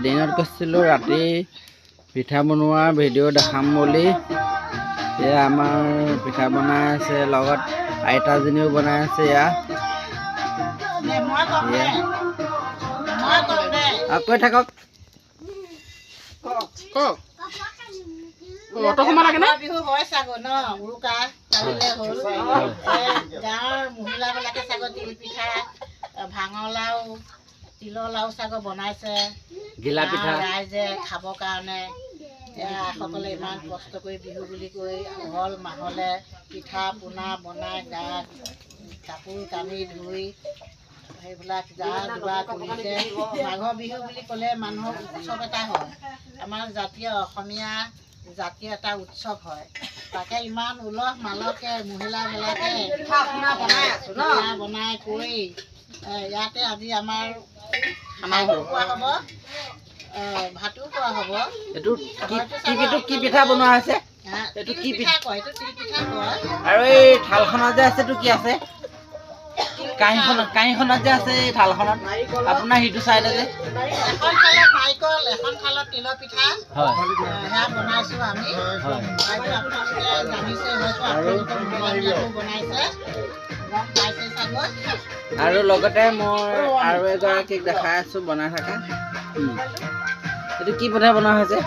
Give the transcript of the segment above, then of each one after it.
দিনত কৈছিলোঁ ৰাতি পিঠা বনোৱা ভিডিঅ' দেখাম বুলি। এয়া আমাৰ পিঠা বনাই আছে, লগত আইতাজনীও বনাই আছে। কৈ থাকক। বিহু হয় চাগৈ ন, উৰুকা কালিলে হ'ল। গাঁৱৰ মহিলাবিলাকে চাগৈ তিল পিঠা, ভাঙৰ লাও, তিলৰ লাও চাগৈ বনাইছে ঘিলা পিঠা ৰাইজে খাবৰ কাৰণে। সকলে ইমান কষ্ট কৰি বিহু বুলি কৈ হল মাহলে পিঠা পনা বনাই গা কাপোৰ কানি ধুই সেইবিলাক যা যোগাৰ কৰিছে। মাঘৰ বিহু বুলি ক'লে মানুহৰ উৎসৱ এটা হয়, আমাৰ জাতীয় অসমীয়া জাতীয় এটা উৎসৱ হয়। তাকে ইমান উলহ মালহকে মহিলাবিলাকে পিঠা বনাই কৰি ইয়াতে আজি আমাৰ খোৱা হ'ব, ভাতো খোৱা হ'ব। এইটো কি পিঠা বনোৱা হৈছে? এইটো কি পিঠা কয়? এইটো তিল পিঠা কয়। আৰু এই থালখনত যে আছে এইটো কি আছে? কাঁহীখনত যে আছে এই থালখনত আপোনাৰ সিটো চাইডে যে এখন থালত নাৰিকল, এখন থালত তিলৰ পিঠা সেয়া বনাইছো আমি। আপোনালোকে জানিছে হয়তো, আপোনালোকৰ মহিলাবিলাকেও বনাইছে, গম পাইছে চাগৈ। আৰু লগতে মই আৰু এগৰাকীক দেখাই আছো বনাই থকা। এইটো কি পিঠা বনোৱা হৈছে?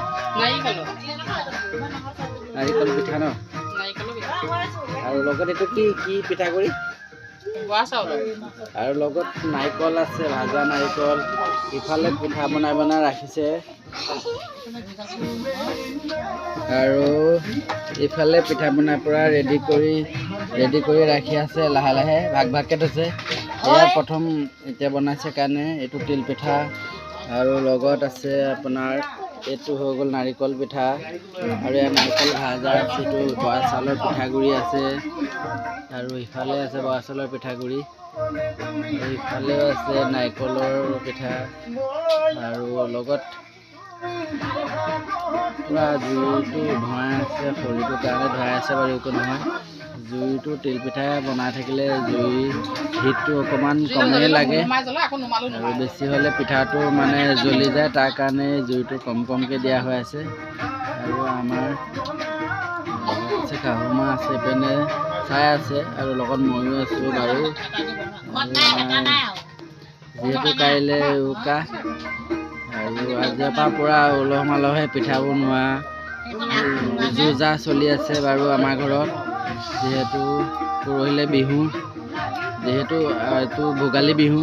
নাৰিকল পিঠা ন। আৰু লগত এইটো কি পিঠাগুড়ি? আৰু লগত নাৰিকল আছে, ভাজা নাৰিকল। ইফালে পিঠা বনাই বনাই ৰাখিছে, আৰু ইফালে পিঠা বনাই পৰা ৰেডি কৰি ৰাখি আছে। লাহে লাহে ভাগকৈ থৈছে। এয়া প্ৰথম এতিয়া বনাইছে কাৰণে এইটো তিল পিঠা, আৰু লগত আছে আপোনাৰ এইটো হৈ গ'ল নাৰিকল পিঠা, আৰু ইয়াৰ নাৰিকল ভাজা আছে। এইটো বৰা চাউলৰ পিঠাগুড়ি আছে, আৰু ইফালে আছে বৰা চাউলৰ পিঠাগুড়ি, আৰু ইফালেও আছে নাৰিকলৰ পিঠা। আৰু লগত পূৰা জুইটো ধোৱাই আছে, খৰিটোৰ কাৰণে ধোৱাই আছে বাৰু, একো নহয়। জুইটো তিলপিঠাই বনাই থাকিলে জুইৰ হিটটো অকণমান কমেই লাগে, আৰু বেছি হ'লে পিঠাটো মানে জ্বলি যায়। তাৰ কাৰণে জুইটো কমকৈ দিয়া হৈ আছে। আৰু আমাৰ আছে শাহুমা আছে, পিনে চাই আছে, আৰু লগত ময়ো আছোঁ বাৰু। যিহেতু কাইলৈ উৰুকা, আৰু আজিৰ পৰা পূৰা উলহ মালহে পিঠা বনোৱা যো-জা চলি আছে বাৰু আমাৰ ঘৰত। যিহেতু পৰহিলৈ বিহু, যিহেতু এইটো ভোগালী বিহু।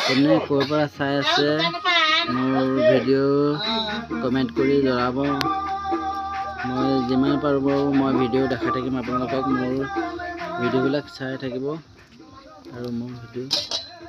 কোনে ক'ৰ পৰা চাই আছে মোৰ ভিডিঅ' কমেণ্ট কৰি জনাব। মই যিমান পাৰোঁ বাৰু মই ভিডিঅ' দেখাই থাকিম আপোনালোকক। মোৰ ভিডিঅ'বিলাক চাই থাকিব, আৰু মোৰ ভিডিঅ'